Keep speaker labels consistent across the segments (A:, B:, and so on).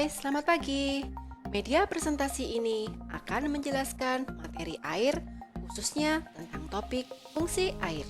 A: Hai, selamat pagi. Media presentasi ini akan menjelaskan materi air, khususnya tentang topik fungsi air.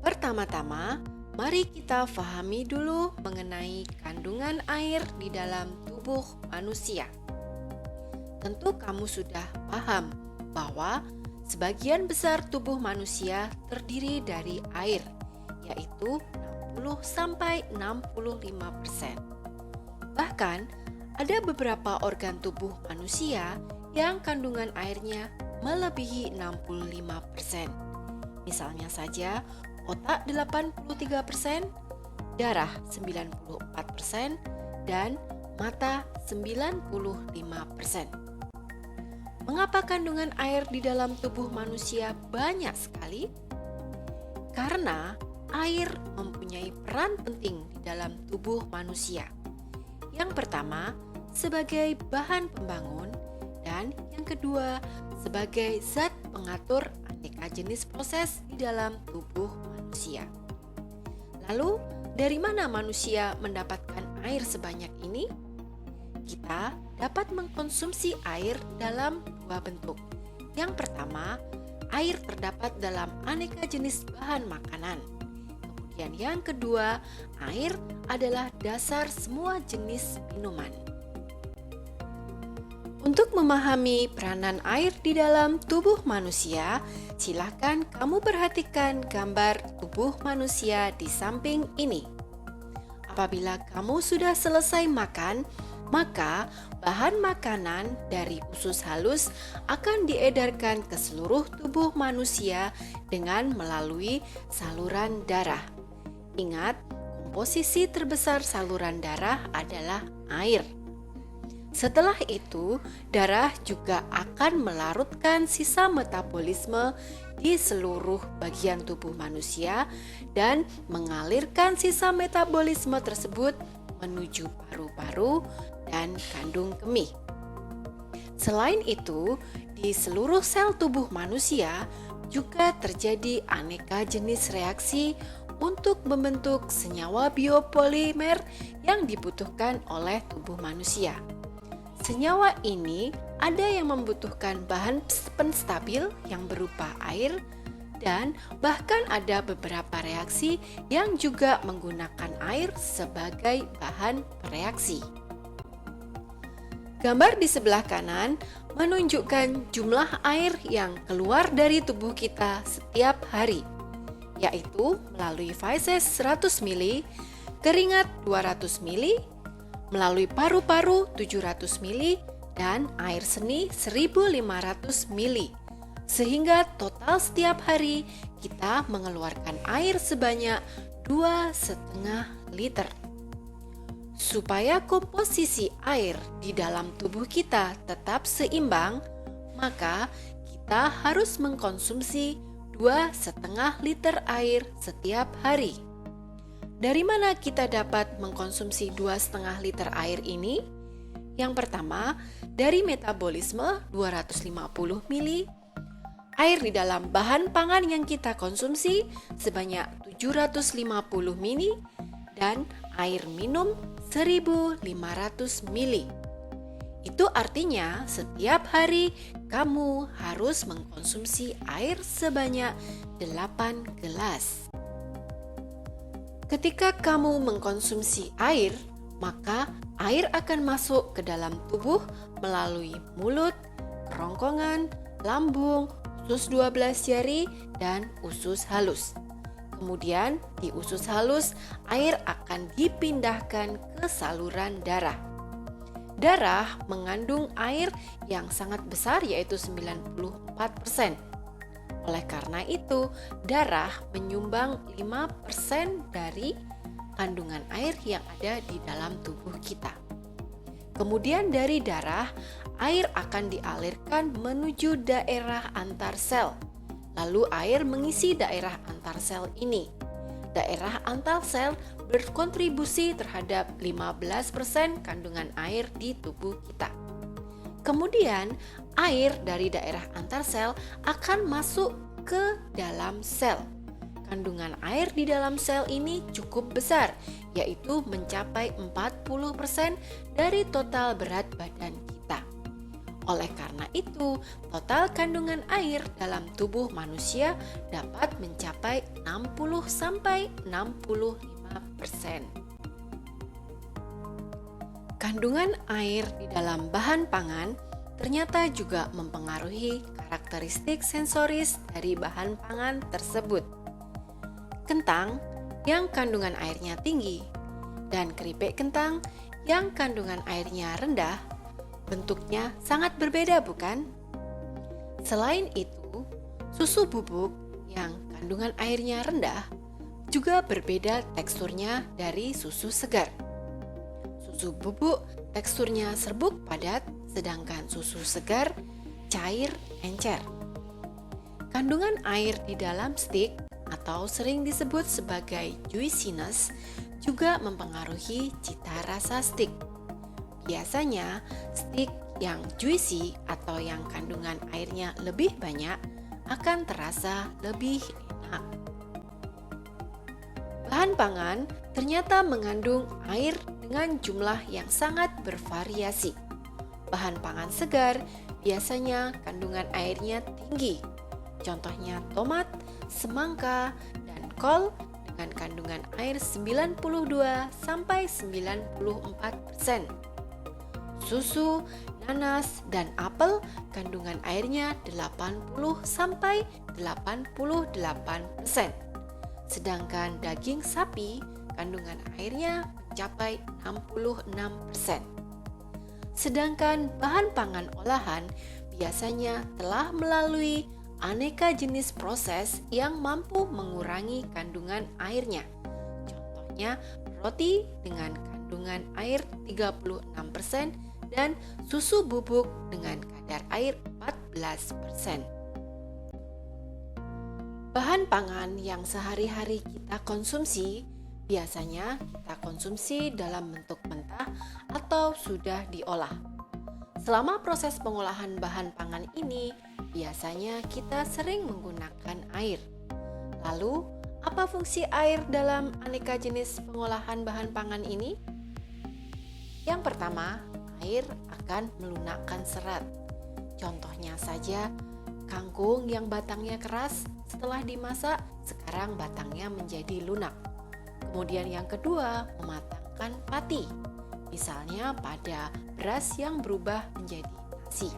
A: Pertama-tama, mari kita pahami dulu mengenai kandungan air di dalam tubuh manusia. Tentu kamu sudah paham bahwa sebagian besar tubuh manusia terdiri dari air, yaitu 60-65%. Bahkan, ada beberapa organ tubuh manusia yang kandungan airnya melebihi 65%. Misalnya saja, otak 83%, darah 94%, dan mata 95%. Mengapa kandungan air di dalam tubuh manusia banyak sekali? Karena air mempunyai peran penting di dalam tubuh manusia. Yang pertama, sebagai bahan pembangun, dan yang kedua, sebagai zat pengatur aneka jenis proses di dalam tubuh manusia. Lalu, dari mana manusia mendapatkan air sebanyak ini? Kita dapat mengkonsumsi air dalam dua bentuk. Yang pertama, air terdapat dalam aneka jenis bahan makanan. Kemudian yang kedua, air adalah dasar semua jenis minuman. Untuk memahami peranan air di dalam tubuh manusia, silakan kamu perhatikan gambar tubuh manusia di samping ini. Apabila kamu sudah selesai makan, maka bahan makanan dari usus halus akan diedarkan ke seluruh tubuh manusia dengan melalui saluran darah. Ingat, komposisi terbesar saluran darah adalah air. Setelah itu, darah juga akan melarutkan sisa metabolisme di seluruh bagian tubuh manusia dan mengalirkan sisa metabolisme tersebut menuju paru-paru dan kandung kemih. Selain itu, di seluruh sel tubuh manusia juga terjadi aneka jenis reaksi untuk membentuk senyawa biopolimer yang dibutuhkan oleh tubuh manusia. Senyawa ini ada yang membutuhkan bahan penstabil yang berupa air, dan bahkan ada beberapa reaksi yang juga menggunakan air sebagai bahan reaksi. Gambar di sebelah kanan menunjukkan jumlah air yang keluar dari tubuh kita setiap hari, yaitu melalui feses 100 ml, keringat 200 ml, melalui paru-paru 700 ml, dan air seni 1500 ml. Sehingga total setiap hari kita mengeluarkan air sebanyak 2,5 liter. Supaya komposisi air di dalam tubuh kita tetap seimbang, maka kita harus mengkonsumsi 2,5 liter air setiap hari. Dari mana kita dapat mengkonsumsi 2,5 liter air ini? Yang pertama, dari metabolisme 250 ml, air di dalam bahan pangan yang kita konsumsi sebanyak 750 ml, dan air minum 1500 ml. Itu artinya setiap hari kamu harus mengkonsumsi air sebanyak 8 gelas. Ketika kamu mengkonsumsi air, maka air akan masuk ke dalam tubuh melalui mulut, kerongkongan, lambung, usus 12 jari, dan usus halus. Kemudian di usus halus, air akan dipindahkan ke saluran darah. Darah mengandung air yang sangat besar, yaitu 94%. Oleh karena itu, darah menyumbang 5% dari kandungan air yang ada di dalam tubuh kita. Kemudian dari darah, air akan dialirkan menuju daerah antar sel. Lalu air mengisi daerah antar sel ini. Daerah antar sel berkontribusi terhadap 15% kandungan air di tubuh kita. Kemudian, air dari daerah antar sel akan masuk ke dalam sel. Kandungan air di dalam sel ini cukup besar, yaitu mencapai 40% dari total berat badan kita. Oleh karena itu, total kandungan air dalam tubuh manusia dapat mencapai 60-65%. Kandungan air di dalam bahan pangan ternyata juga mempengaruhi karakteristik sensoris dari bahan pangan tersebut. Kentang yang kandungan airnya tinggi dan keripik kentang yang kandungan airnya rendah bentuknya sangat berbeda, bukan? Selain itu, susu bubuk yang kandungan airnya rendah juga berbeda teksturnya dari susu segar. Susu bubuk teksturnya serbuk padat, sedangkan susu segar cair encer. Kandungan air di dalam stik atau sering disebut sebagai juiciness juga mempengaruhi cita rasa stik. Biasanya, stik yang juicy atau yang kandungan airnya lebih banyak akan terasa lebih enak. Bahan pangan ternyata mengandung air dengan jumlah yang sangat bervariasi. Bahan pangan segar biasanya kandungan airnya tinggi. Contohnya tomat, semangka, dan kol dengan kandungan air 92-94%. Susu, nanas, dan apel kandungan airnya 80-88%. Sedangkan daging sapi kandungan airnya mencapai 66%. Sedangkan bahan pangan olahan biasanya telah melalui aneka jenis proses yang mampu mengurangi kandungan airnya. Contohnya roti dengan kandungan air 36% dan susu bubuk dengan kadar air 14%. Bahan pangan yang sehari-hari kita konsumsi biasanya kita konsumsi dalam bentuk mentah atau sudah diolah. Selama proses pengolahan bahan pangan ini, biasanya kita sering menggunakan air. Lalu, apa fungsi air dalam aneka jenis pengolahan bahan pangan ini? Yang pertama, air akan melunakkan serat. Contohnya saja, kangkung yang batangnya keras setelah dimasak, sekarang batangnya menjadi lunak. Kemudian yang kedua, mematangkan pati. Misalnya pada beras yang berubah menjadi nasi.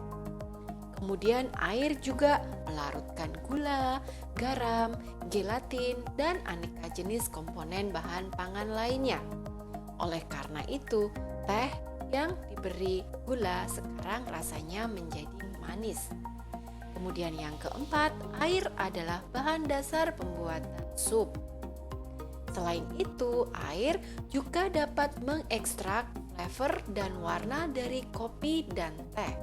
A: Kemudian air juga melarutkan gula, garam, gelatin, dan aneka jenis komponen bahan pangan lainnya. Oleh karena itu, teh yang diberi gula sekarang rasanya menjadi manis. Kemudian yang keempat, air adalah bahan dasar pembuatan sup. Selain itu, air juga dapat mengekstrak flavor dan warna dari kopi dan teh.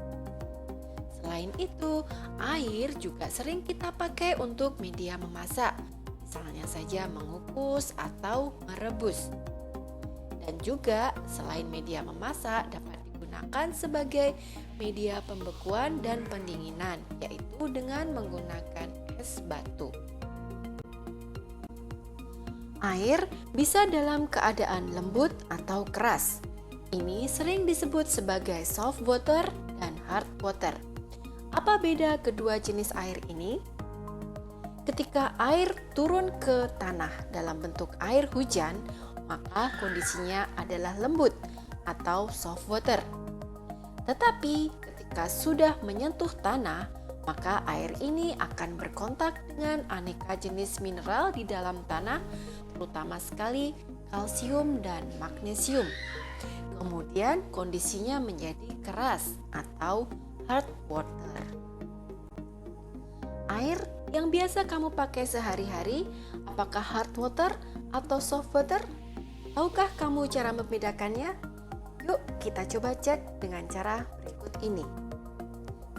A: Selain itu, air juga sering kita pakai untuk media memasak, misalnya saja mengukus atau merebus. Dan juga selain media memasak dapat digunakan sebagai media pembekuan dan pendinginan, yaitu dengan menggunakan es batu. Air bisa dalam keadaan lembut atau keras. Ini sering disebut sebagai soft water dan hard water. Apa beda kedua jenis air ini? Ketika air turun ke tanah dalam bentuk air hujan, maka kondisinya adalah lembut atau soft water. Tetapi ketika sudah menyentuh tanah, maka air ini akan berkontak dengan aneka jenis mineral di dalam tanah, terutama sekali kalsium dan magnesium. Kemudian kondisinya menjadi keras atau hard water. Air yang biasa kamu pakai sehari-hari, apakah hard water atau soft water? Tahukah kamu cara membedakannya? Yuk kita coba cek dengan cara berikut ini.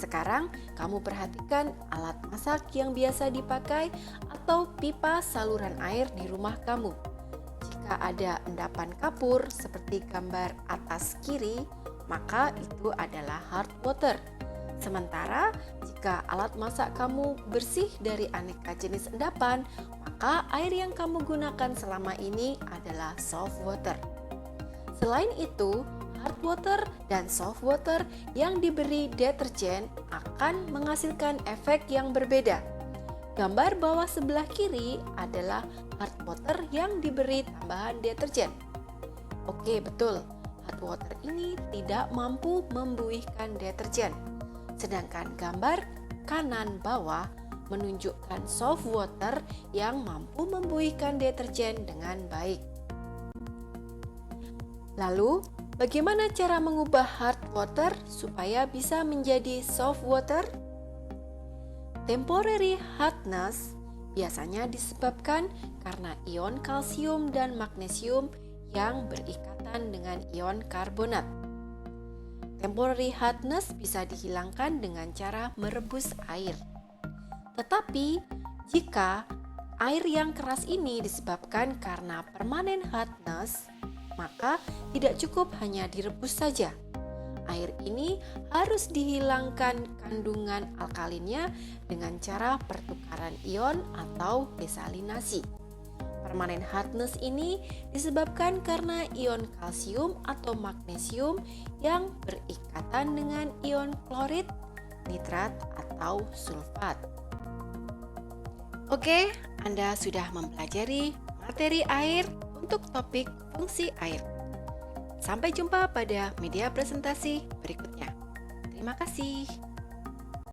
A: Sekarang kamu perhatikan alat masak yang biasa dipakai atau pipa saluran air di rumah kamu. Jika ada endapan kapur seperti gambar atas kiri, maka itu adalah hard water. Sementara jika alat masak kamu bersih dari aneka jenis endapan, maka maka air yang kamu gunakan selama ini adalah soft water. Selain itu, hard water dan soft water yang diberi deterjen akan menghasilkan efek yang berbeda. Gambar bawah sebelah kiri adalah hard water yang diberi tambahan deterjen. Oke, betul. Hard water ini tidak mampu membuihkan deterjen. Sedangkan gambar kanan bawah menunjukkan soft water yang mampu membuihkan deterjen dengan baik. Lalu, bagaimana cara mengubah hard water supaya bisa menjadi soft water? Temporary hardness biasanya disebabkan karena ion kalsium dan magnesium yang berikatan dengan ion karbonat. Temporary hardness bisa dihilangkan dengan cara merebus air. Tetapi, jika air yang keras ini disebabkan karena permanent hardness, maka tidak cukup hanya direbus saja. Air ini harus dihilangkan kandungan alkalinnya dengan cara pertukaran ion atau desalinasi. Permanent hardness ini disebabkan karena ion kalsium atau magnesium yang berikatan dengan ion klorid, nitrat, atau sulfat. Oke, Anda sudah mempelajari materi air untuk topik fungsi air. Sampai jumpa pada media presentasi berikutnya. Terima kasih.